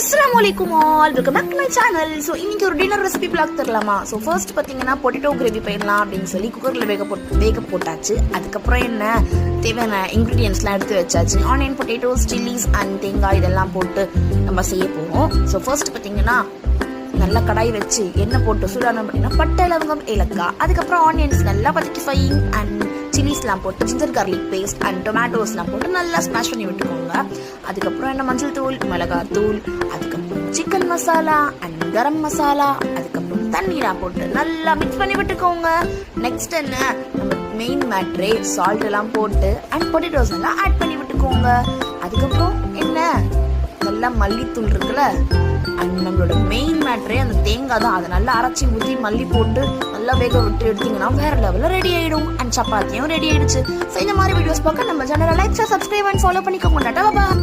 Assalamualaikum all, welcome back to my channel. So இன்னைக்கு ஒரு dinner recipe blog தரலாமா. So first பார்த்தீங்கன்னா potato gravy பண்ணலாம் அப்படின்னு சொல்லி குக்கரில் வேக போட்டாச்சு. அதுக்கப்புறம் என்ன தேவையான இன்க்ரீடியன்ஸ்லாம் எடுத்து வச்சாச்சு. ஆனியன், பொட்டேட்டோஸ், சில்லிஸ் அண்ட் தேங்காய் இதெல்லாம் போட்டு நம்ம செய்ய போகிறோம். ஸோ ஃபர்ஸ்ட் பார்த்தீங்கன்னா நல்லா கடாய் வச்சு எண்ணெய் போட்டு சூடான பார்த்தீங்கன்னா பட்டை, லவங்கம், ஏலக்காய், அதுக்கப்புறம் ஆனியன்ஸ் நல்லா பதக்கி ஃப்ரையிங் அண்ட் சில்லிஸ்லாம் போட்டு ஜிஞ்சர் கார்லிக் பேஸ்ட் அண்ட் டொமேட்டோஸ்லாம் போட்டு நல்லா ஸ்மாஷ் பண்ணி விட்டுக்கோங்க. அதுக்கப்புறம் என்ன மஞ்சள் தூள், மிளகாய் தூள், அதுக்கப்புறம் சிக்கன் மசாலா அண்ட் கரம் மசாலா, அதுக்கப்புறம் தண்ணீராக போட்டு நல்லா மிக்ஸ் பண்ணி விட்டுக்கோங்க. நெக்ஸ்ட் என்ன நம்ம மெயின் மேட்ரே சால்ட் எல்லாம் போட்டு அண்ட் பொட்டேட்டோஸ் எல்லாம் ஆட் பண்ணி விட்டுக்கோங்க. அதுக்கப்புறம் என்ன நல்லா மல்லித்தூள் இருக்குல்ல, அண்ட் நம்மளோட மெயின் மேட்ரே அந்த தேங்காய் தான். அதை நல்லா அரைச்சி ஊற்றி மல்லி போட்டு நல்லா வேக விட்டு எடுத்தீங்கன்னா வேற லெவலில் ரெடி ஆயிடும். அண்ட் சப்பாத்தியும் ரெடி ஆயிடுச்சு. ஸோ இந்த மாதிரி வீடியோஸ் பார்க்க நம்ம சேனலை லைக், சப்ஸ்கிரைப் அண்ட் ஃபாலோ பண்ணிக்கோங்க. டாடா பாய்.